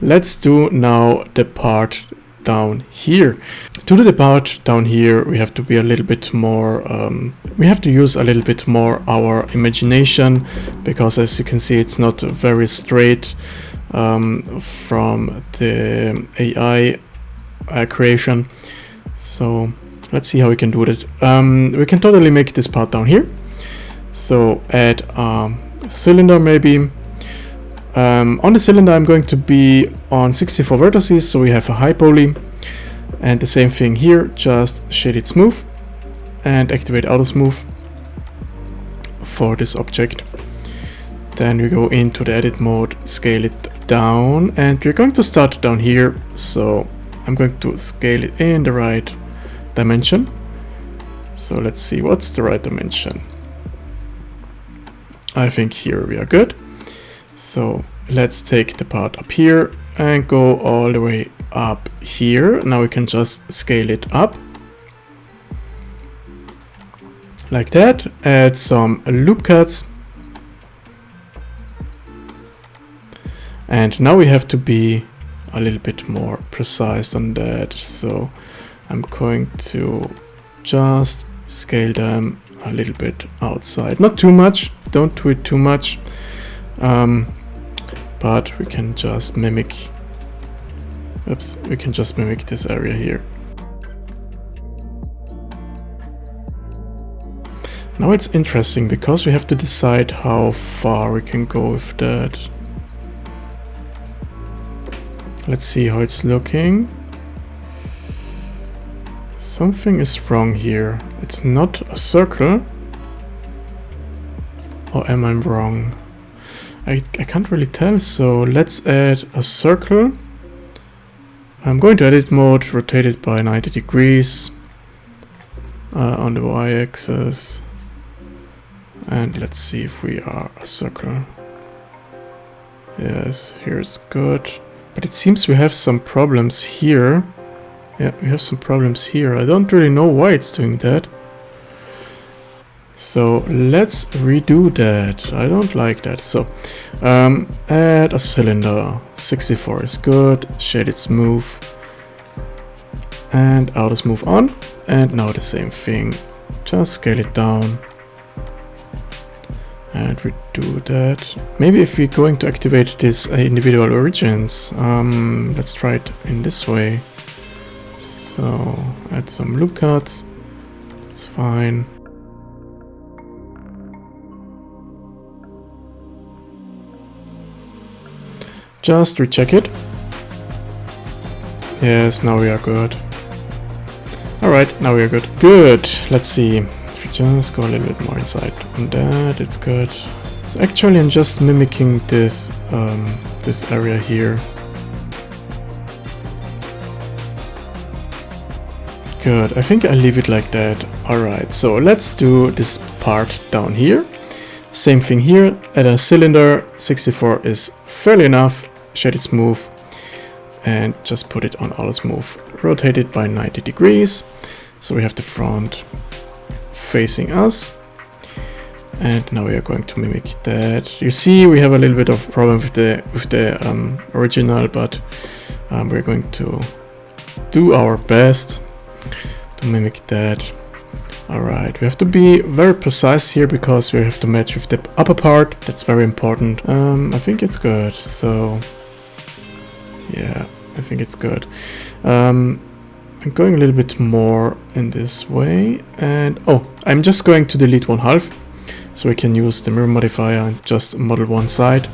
let's do now the part down here. To do the part down here, we have to be a little bit more, we have to use a little bit more our imagination, because as you can see, it's not very straight from the AI creation. So let's see how we can do it. We can totally make this part down here. So add a cylinder maybe. On the cylinder I'm going to be on 64 vertices, so we have a high poly. And the same thing here, just shade it smooth and activate auto smooth for this object. Then we go into the edit mode, scale it down, and we're going to start down here. So I'm going to scale it in the right dimension. So let's see what's the right dimension. I think here we are good. So let's take the part up here and go all the way up here. Now we can just scale it up like that. Add some loop cuts. And now we have to be a little bit more precise on that. So I'm going to just scale them a little bit outside. Not too much, don't do it too much. But we can just mimic, we can just mimic this area here. Now it's interesting because we have to decide how far we can go with that. Let's see how it's looking. Something is wrong here. It's not a circle. Or am I wrong? I can't really tell, so let's add a circle. I'm going to edit mode, rotate it by 90 degrees on the y-axis. And let's see if we are a circle. Yes, here's good. But it seems we have some problems here. Yeah, we have some problems here. I don't really know why it's doing that. So let's redo that. I don't like that. So add a cylinder. 64 is good. Shade it smooth. And auto smooth on. And now the same thing. Just scale it down. And redo that. Maybe if we're going to activate this individual origins, let's try it in this way. So add some loop cuts. It's fine. Just recheck it. Yes, now we are good. Alright, now we are good. Good. Let's see. If we just go a little bit more inside on that, it's good. So actually I'm just mimicking this this area here. Good. I think I leave it like that. Alright, so let's do this part down here. Same thing here. Add a cylinder. 64 is fairly enough. Shade it smooth and just put it on auto smooth. Rotate it by 90 degrees. So we have the front facing us. And now we are going to mimic that. You see, we have a little bit of problem with the original, but we're going to do our best to mimic that. Alright, we have to be very precise here because we have to match with the upper part. That's very important. I think it's good. So yeah, I think it's good. I'm going a little bit more in this way. And oh, I'm just going to delete 1/2. So we can use the mirror modifier and just model one side.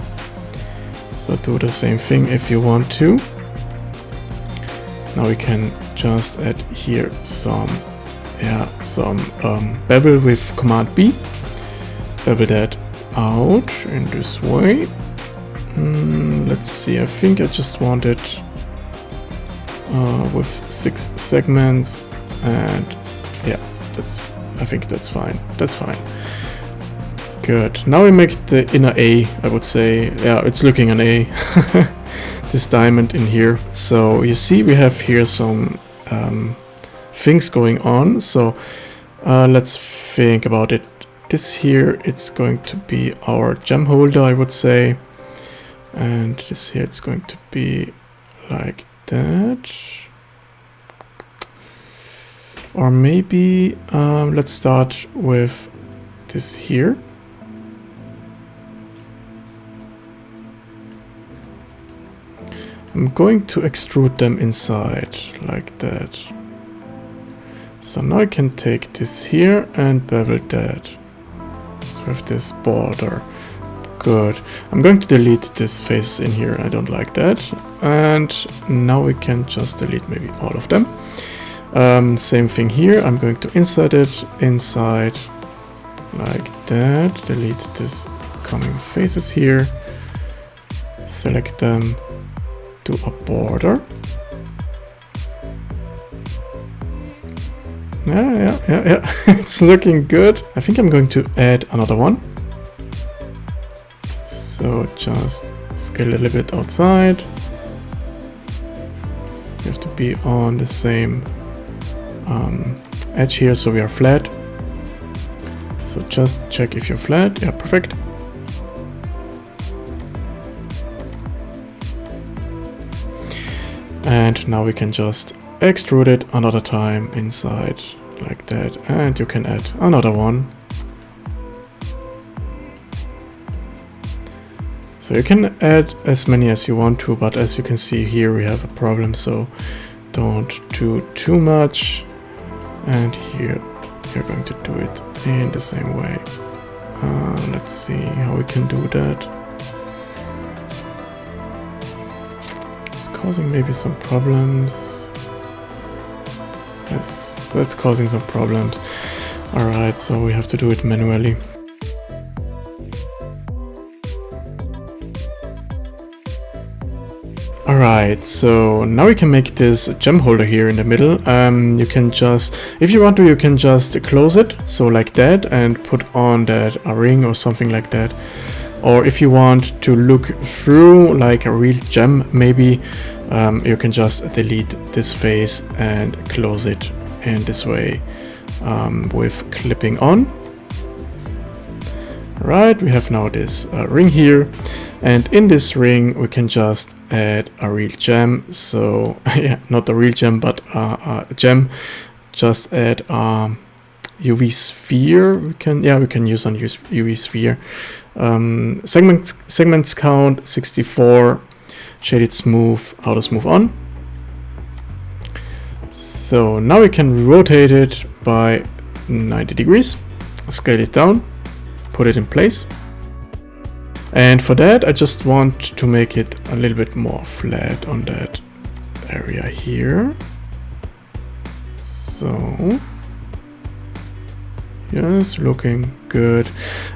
So do the same thing if you want to. Now we can just add here some bevel with Command B. Bevel that out in this way. Let's see, I think I just want it with 6 segments, and yeah, I think that's fine. That's fine. Good. Now we make the inner A, I would say. Yeah, it's looking an A. This diamond in here. So you see we have here some things going on. So let's think about it. This here, it's going to be our gem holder, I would say. And this here, it's going to be like that. Or maybe let's start with this here. I'm going to extrude them inside like that. So now I can take this here and bevel that. So with this border. Good. I'm going to delete this face in here. I don't like that. And now we can just delete maybe all of them. Same thing here. I'm going to insert it inside like that. Delete this coming faces here. Select them. Do a border. Yeah. It's looking good. I think I'm going to add another one. So just scale a little bit outside. You have to be on the same edge here, so we are flat. So just check if you're flat. Yeah, perfect. And now we can just extrude it another time inside like that, and you can add another one. So you can add as many as you want to, but as you can see here we have a problem, so don't do too much. And here you're going to do it in the same way. Let's see how we can do that. Causing maybe some problems. Yes, that's causing some problems. Alright, so we have to do it manually. Alright, so now we can make this gem holder here in the middle. You can just, if you want to, you can just close it, so like that, and put on that a ring or something like that. Or if you want to look through like a real gem, maybe you can just delete this face and close it in this way with clipping on. Right, we have now this ring here, and in this ring we can just add a real gem. So yeah, not a real gem, but a gem. Just add UV sphere. We can use an UV sphere. Segments count 64, shaded smooth, auto smooth on. So now we can rotate it by 90 degrees, scale it down, put it in place. And for that I just want to make it a little bit more flat on that area here. So yes, looking good.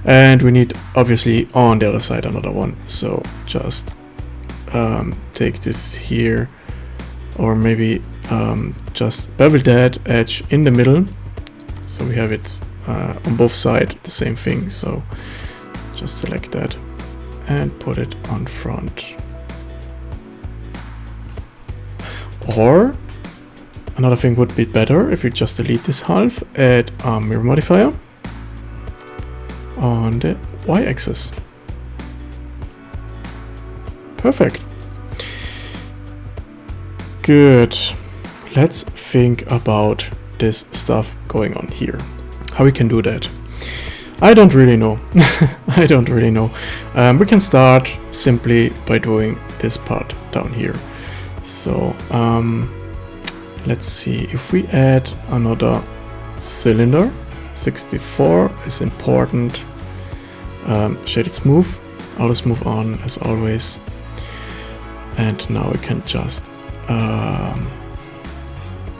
And we need obviously on the other side another one, so just take this here, or maybe just bevel that edge in the middle, so we have it on both sides the same thing. So just select that and put it on front. Or another thing would be better if you just delete this half, add a mirror modifier on the y-axis. Perfect. Good. Let's think about this stuff going on here. How we can do that? I don't really know. I don't really know. We can start simply by doing this part down here. So let's see if we add another cylinder. 64 is important. Shaded smooth, auto smooth on as always. And now we can just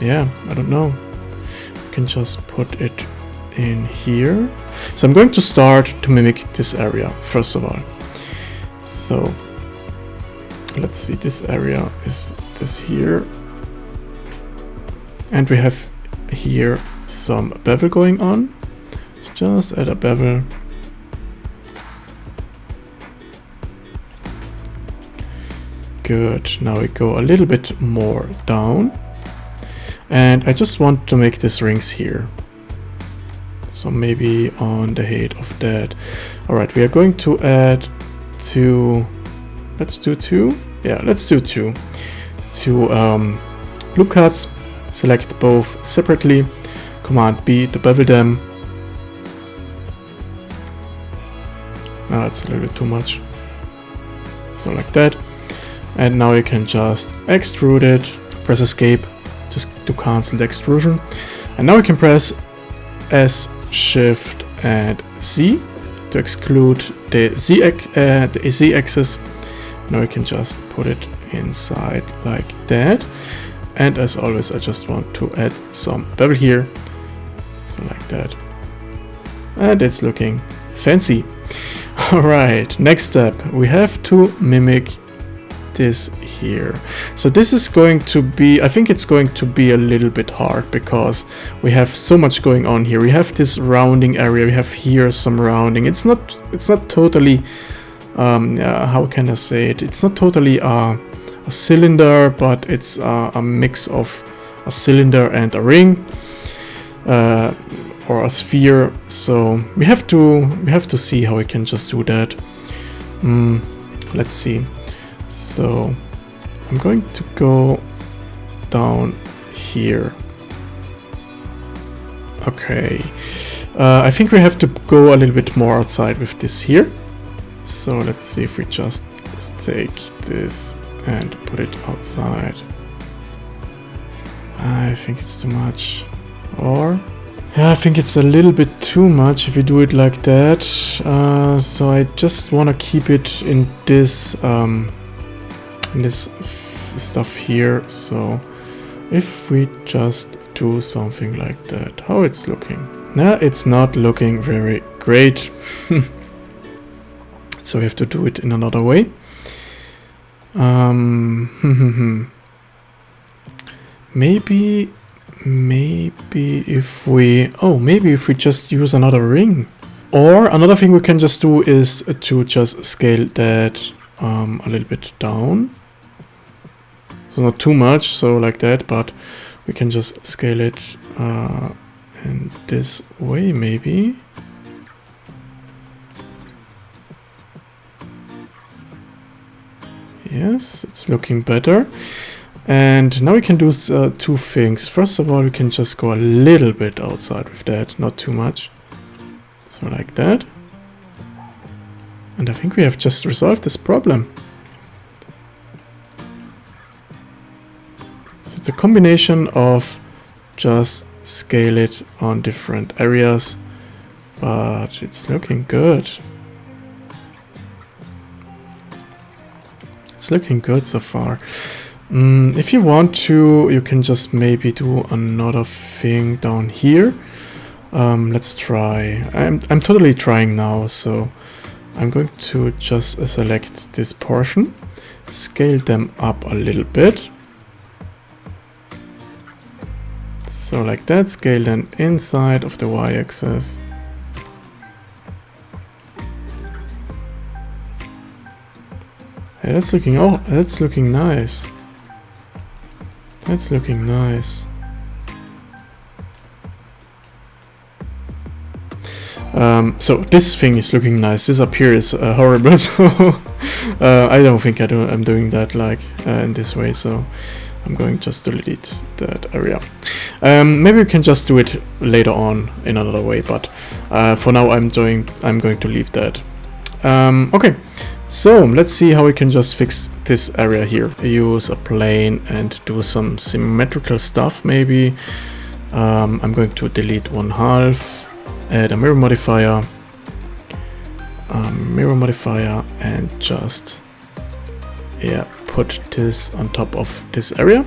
yeah, I don't know. We can just put it in here. So I'm going to start to mimic this area first of all. So let's see, this area is this here, and we have here some bevel going on. Just add a bevel. Good. Now we go a little bit more down, and I just want to make these rings here. So maybe on the height of that. All right, we are going to add 2 Let's do 2. Yeah, let's do 2. 2 loop cuts. Select both separately. Command B to bevel them. That's a little bit too much. So like that. And now you can just extrude it. Press escape just to cancel the extrusion. And now we can press S, Shift and Z to exclude the Z axis. Now we can just put it inside like that. And as always, I just want to add some bevel here. So like that. And it's looking fancy. Alright, next step. We have to mimic this here. So this is going to be, I think it's going to be a little bit hard because we have so much going on here. We have this rounding area, we have here some rounding. It's not totally, how can I say it? It's not totally a cylinder, but it's a mix of a cylinder and a ring, or a sphere. So we have to see how we can just do that. Let's see. So I'm going to go down here. Okay, I think we have to go a little bit more outside with this here. So let's see if we just take this and put it outside. I think it's too much. Or yeah, I think it's a little bit too much if we do it like that. So I just want to keep it in this stuff here. So if we just do something like that, how it's looking? Nah, it's not looking very great. So we have to do it in another way. Maybe if we just use another ring. Or another thing we can just do is to just scale that a little bit down. So not too much, so like that, but we can just scale it in this way maybe. Yes, it's looking better. And now we can do two things. First of all, we can just go a little bit outside with that, not too much. So like that. And I think we have just resolved this problem. So it's a combination of just scale it on different areas, but it's looking good. It's looking good so far. If you want to, you can just maybe do another thing down here. Let's try. I'm totally trying now, so I'm going to just select this portion, scale them up a little bit. So like that, scale them inside of the y-axis. Hey, that's looking, oh, that's looking nice. That's looking nice. So this thing is looking nice. This up here is horrible. So I don't think I'm doing that like in this way. So I'm going just to delete that area. Maybe we can just do it later on in another way. But for now, I'm going to leave that. Okay. So let's see how we can just fix this area here. Use a plane and do some symmetrical stuff maybe. I'm going to delete 1/2, add a mirror modifier, and just put this on top of this area.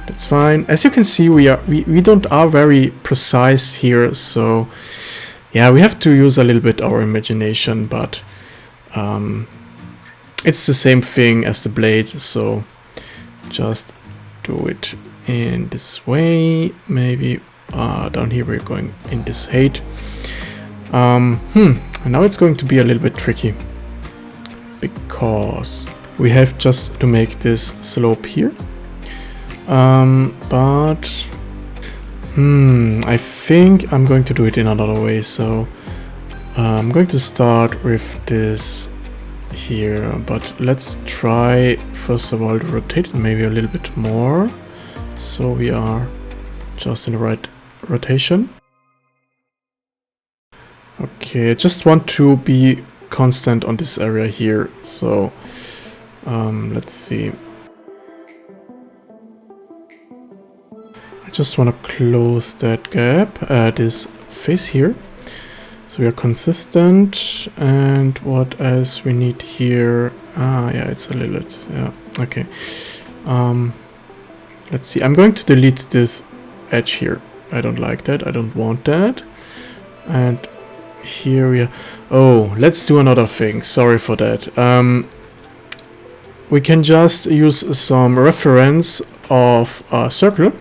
That's fine. As you can see, we don't are very precise here, so yeah, we have to use a little bit our imagination, but it's the same thing as the blade, so just do it in this way. Maybe down here we're going in this height. Now it's going to be a little bit tricky because we have just to make this slope here. But I think I'm going to do it in another way. So I'm going to start with this here, but let's try first of all to rotate it maybe a little bit more, so we are just in the right rotation. Okay, I just want to be constant on this area here, so let's see. I just want to close that gap, this face here, so we are consistent. And what else we need here? Yeah, it's a little bit, yeah, okay. Let's see, I'm going to delete this edge here. I don't like that, I don't want that. And here we are. Oh, let's do another thing, sorry for that. We can just use some reference of a circle.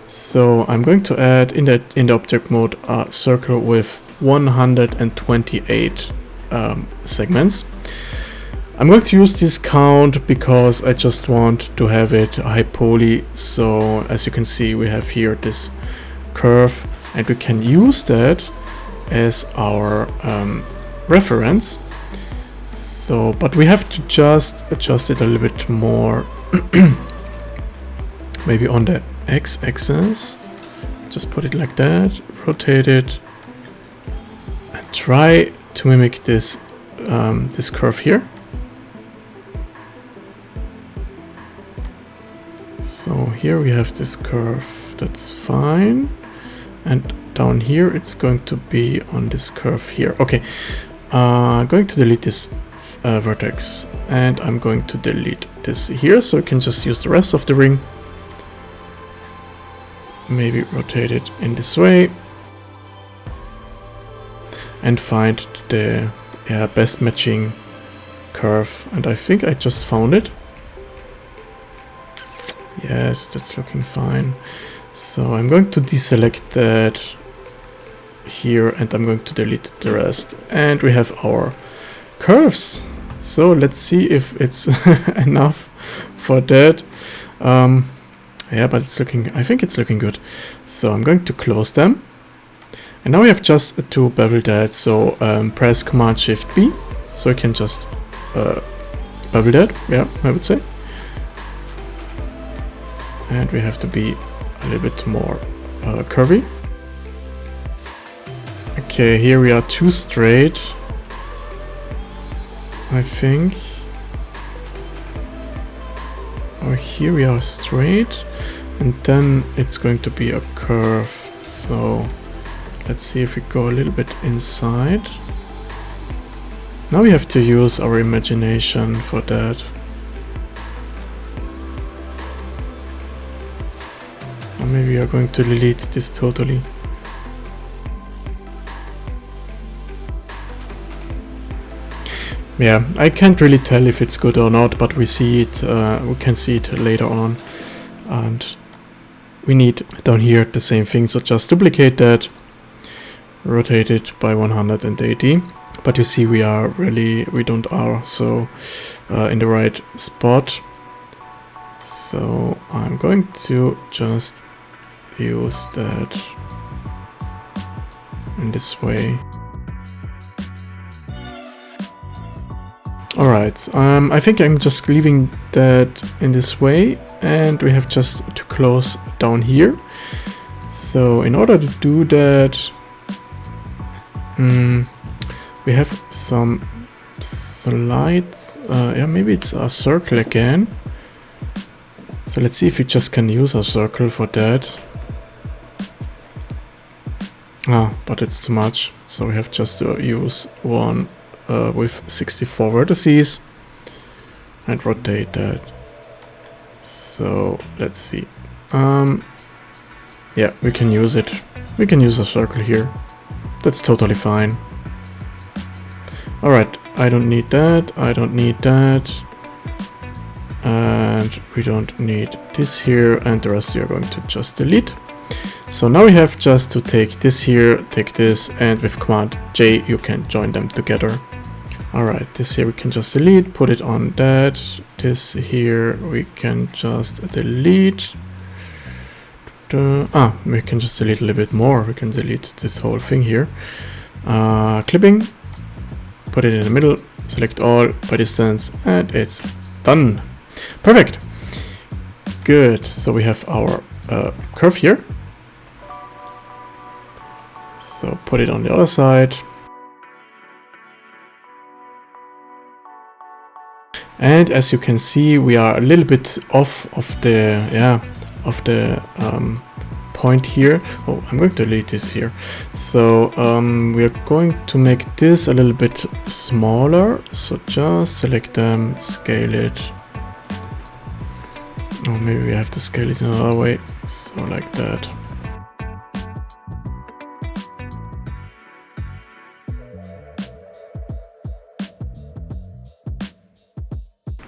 So I'm going to add in the object mode a circle with 128 segments. I'm going to use this count because I just want to have it high poly. So as you can see, we have here this curve, and we can use that as our reference. So, but we have to just adjust it a little bit more. Maybe on the x-axis, just put it like that, rotate it, and try to mimic this this curve here. So here we have this curve, that's fine, and down here it's going to be on this curve here. Okay, I'm going to delete this vertex, and I'm going to delete this here, so I can just use the rest of the ring. Maybe rotate it in this way and find the best matching curve, and I think I just found it. Yes, that's looking fine. So I'm going to deselect that here, and I'm going to delete the rest, and we have our curves. So let's see if it's enough for that. Yeah, but it's looking, I think it's looking good. So I'm going to close them. And now we have just to bevel that. So press Command Shift B. So I can just bevel that. Yeah, I would say. And we have to be a little bit more curvy. Okay, here we are too straight, I think. Or here we are straight. And then it's going to be a curve. So let's see if we go a little bit inside. Now we have to use our imagination for that. Or maybe we are going to delete this totally. Yeah, I can't really tell if it's good or not, but we see it. We can see it later on, and we need down here the same thing. So just duplicate that, rotate it by 180. But you see, we don't are so in the right spot. So I'm going to just use that in this way. Alright, I think I'm just leaving that in this way, and we have just to close down here. So in order to do that, we have some slides. Yeah, maybe it's a circle again. So let's see if we just can use a circle for that. Ah, but it's too much. So we have just to use one with 64 vertices and rotate that. So let's see. Yeah, we can use it. We can use a circle here. That's totally fine. Alright, I don't need that. I don't need that. And we don't need this here, and the rest we are going to just delete. So now we have just to take this here, take this, and with Command J you can join them together. Alright, this here we can just delete, put it on that. This here we can just delete. We can just delete a little bit more. We can delete this whole thing here. Clipping, put it in the middle, select all by distance, and it's done. Perfect. Good. So we have our curve here. So put it on the other side. And as you can see, we are a little bit off of the point here. Oh, I'm going to delete this here. So we are going to make this a little bit smaller. So just select them, scale it. Oh, maybe we have to scale it in another way. So like that.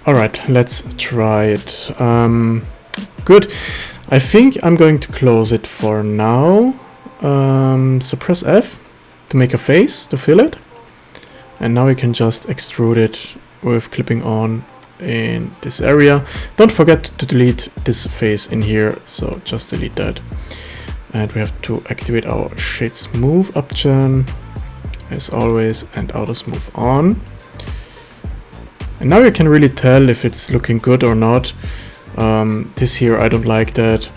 Alright, let's try it. Good. I think I'm going to close it for now. So press F to make a face, to fill it. And now we can just extrude it with clipping on in this area. Don't forget to delete this face in here, so just delete that. And we have to activate our shade smooth option as always, and auto smooth on. And now you can really tell if it's looking good or not. This here, I don't like that,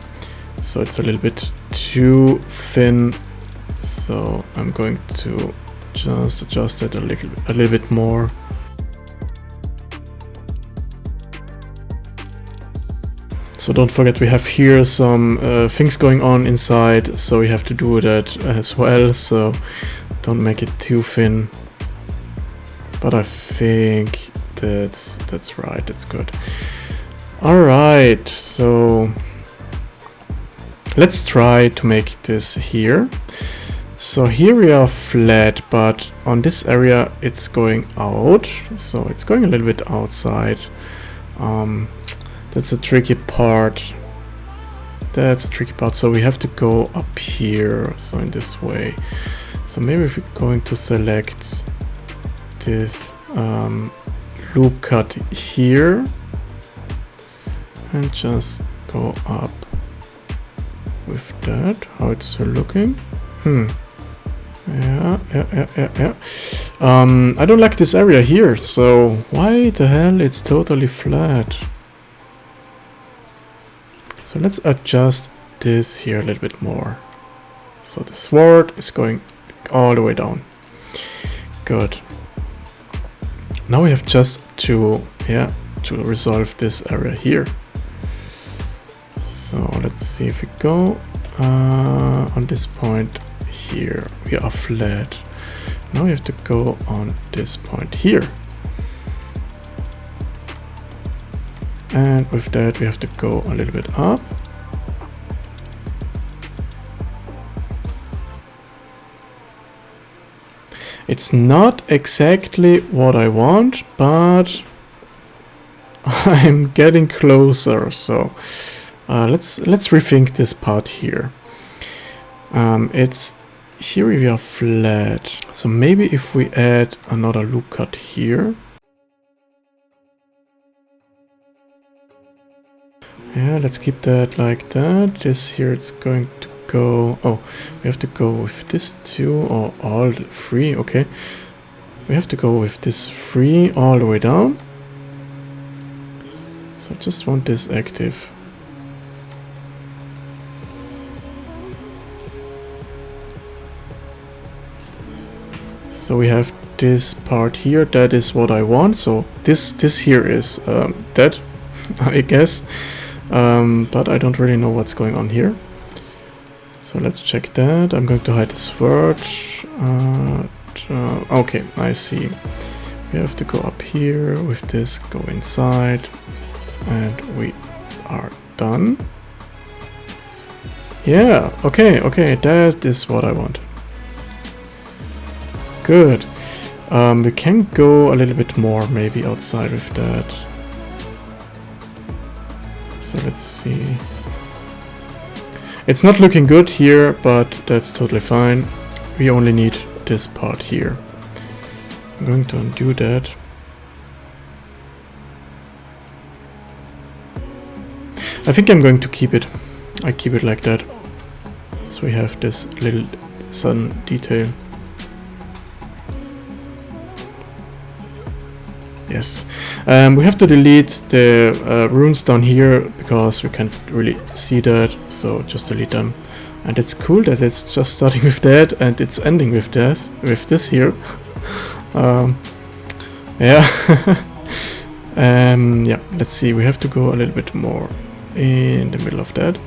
so it's a little bit too thin. So I'm going to just adjust it a little bit more. So don't forget, we have here some things going on inside, so we have to do that as well. So don't make it too thin. But I think that's right. That's good. All right. So let's try to make this here. So here we are flat, but on this area it's going out. So it's going a little bit outside. That's a tricky part. So we have to go up here, so in this way. So maybe if we're going to select this loop cut here and just go up with that. How it's looking? Yeah. I don't like this area here, so why the hell it's totally flat? So let's adjust this here a little bit more. So the sword is going all the way down. Good. Now we have just to resolve this area here. So let's see if we go on this point here. We are flat. Now we have to go on this point here. And with that we have to go a little bit up. It's not exactly what I want, but I'm getting closer. So let's rethink this part here. It's here we are flat. So maybe if we add another loop cut here. Yeah, let's keep that like that. This here it's going to go. Oh, we have to go with this two or all three. Okay, we have to go with this three all the way down. So I just want this active. So we have this part here. That is what I want. So this here is that, I guess. But I don't really know what's going on here. So let's check that. I'm going to hide the sword. Okay, I see. We have to go up here with this, go inside, and we are done. Yeah, okay, that is what I want. Good. We can go a little bit more maybe outside with that. So let's see. It's not looking good here, but that's totally fine. We only need this part here. I'm going to undo that. I think I'm going to keep it. I keep it like that. So we have this little sun detail. Yes. We have to delete the runes down here because we can't really see that, so just delete them. And it's cool that it's just starting with that and it's ending with this here. Yeah. Yeah, let's see, we have to go a little bit more in the middle of that.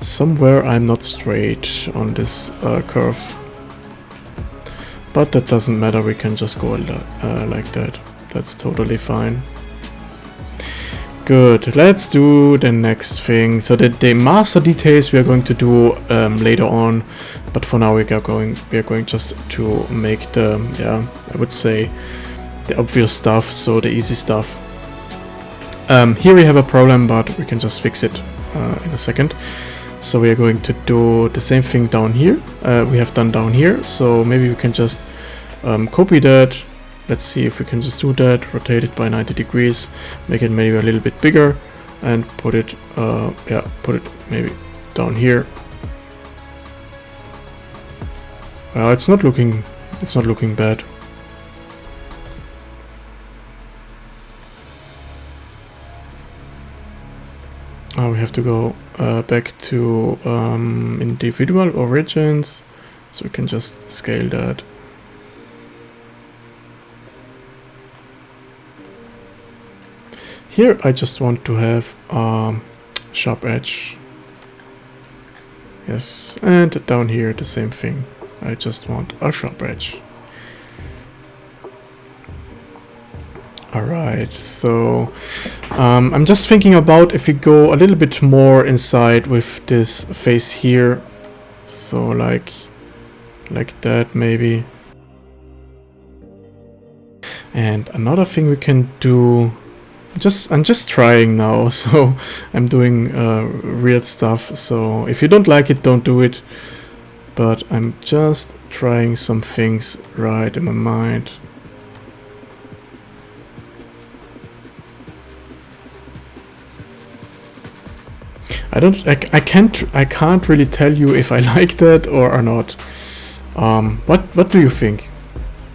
Somewhere I'm not straight on this curve. But that doesn't matter, we can just go like that. That's totally fine. Good, let's do the next thing. So the master details we are going to do later on, but for now we are going just to make the, yeah, I would say the obvious stuff, so the easy stuff. Here we have a problem, but we can just fix it in a second. So we are going to do the same thing down here. We have done down here, so maybe we can just copy that. Let's see if we can just do that, rotate it by 90 degrees, make it maybe a little bit bigger, and put it, yeah, put it maybe down here. It's not looking bad. We have to go back to individual origins, so we can just scale that. Here I just want to have sharp edge. Yes, and down here the same thing. I just want a sharp edge. Alright, so I'm just thinking about if we go a little bit more inside with this face here. So like that maybe. And another thing we can do, I'm just trying now, so I'm doing weird stuff, so if you don't like it, don't do it. But I'm just trying some things right in my mind. I can't really tell you if I like that or not. What do you think?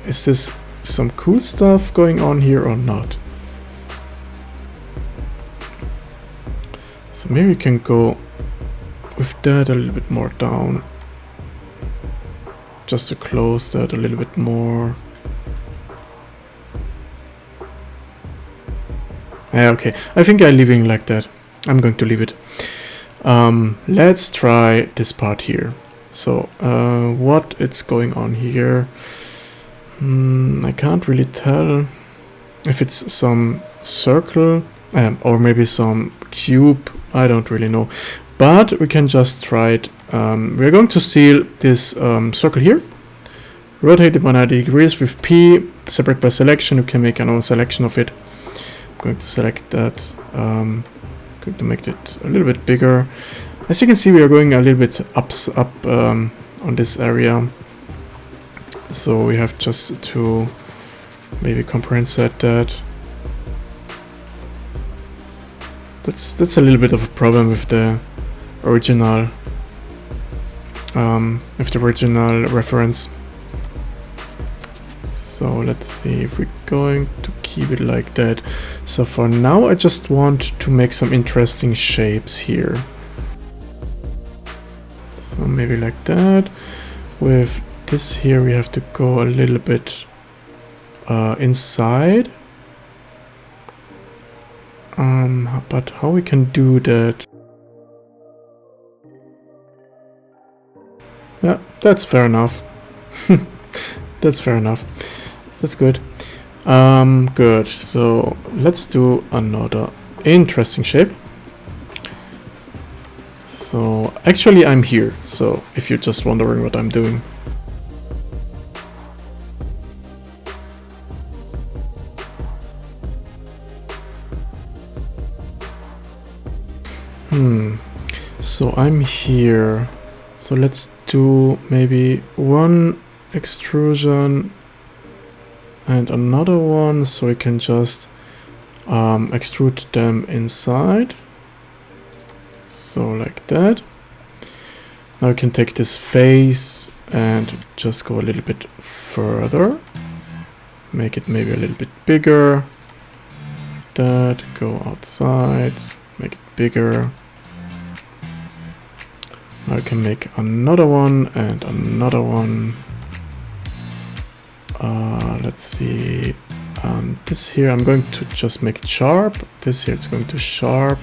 Is this some cool stuff going on here or not? So maybe we can go with that a little bit more down, just to close that a little bit more. Yeah, okay, I think I'm leaving like that. I'm going to leave it. Let's try this part here. So what is going on here? I can't really tell if it's some circle or maybe some cube. I don't really know, but we can just try it. We're going to steal this circle here, rotate it 180 degrees with P, separate by selection. You can make another selection of it. I'm going to select that. Going to make it a little bit bigger. As you can see, we are going a little bit up on this area. So we have just to maybe compensate that. That's a little bit of a problem with the original reference. So let's see if we're going to keep it like that. So for now I just want to make some interesting shapes here. So maybe like that. With this here we have to go a little bit inside. But how we can do that? Yeah, that's fair enough. That's fair enough. That's good. Good. So let's do another interesting shape. So actually I'm here. So if you're just wondering what I'm doing. So I'm here. So let's do maybe one extrusion and another one, so we can just extrude them inside. So like that. Now we can take this face and just go a little bit further. Make it maybe a little bit bigger. that, go outside, make it bigger. Now I can make another one and another one. Let's see. This here I'm going to just make it sharp. This here it's going to sharp.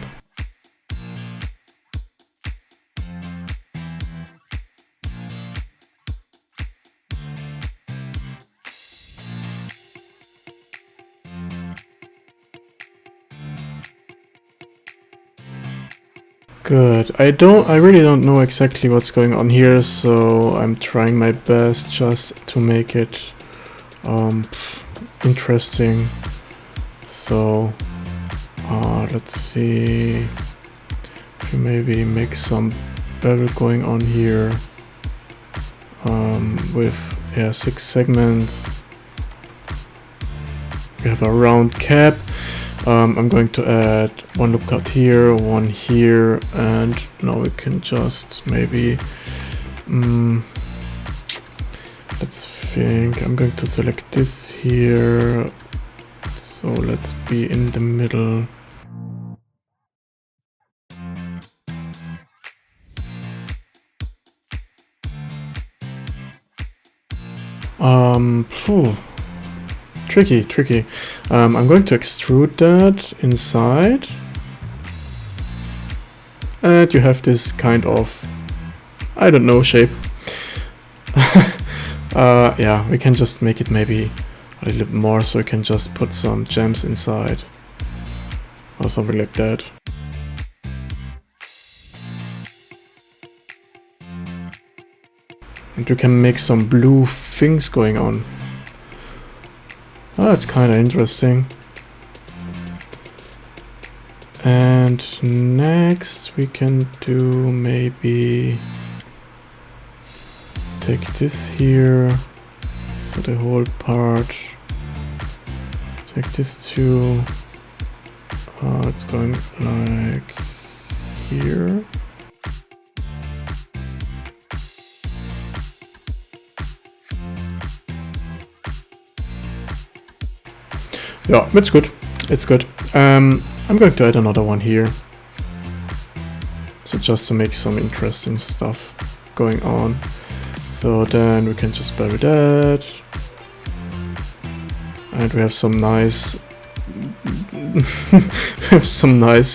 Good. I really don't know exactly what's going on here, so I'm trying my best just to make it interesting. So let's see if we maybe make some bevel going on here with 6 segments. We have a round cap. I'm going to add one loop cut here, one here, and now we can just maybe let's think. I'm going to select this here, so let's be in the middle. Tricky. I'm going to extrude that inside, and you have this kind of, I don't know, shape. Yeah, we can just make it maybe a little bit more, so we can just put some gems inside or something like that. And we can make some blue things going on. Oh, that's kind of interesting. And next we can do maybe take this here, so the whole part, take this too, it's going like here. Yeah, it's good. It's good. I'm going to add another one here. So just to make some interesting stuff going on. So then we can just bury that. And we have some nice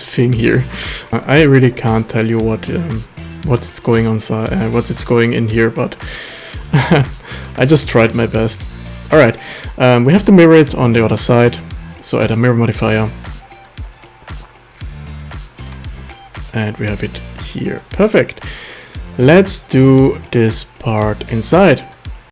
thing here. I really can't tell you what it's going on, what it's going in here, but I just tried my best. Alright, we have to mirror it on the other side, so add a mirror modifier. And we have it here. Perfect. Let's do this part inside.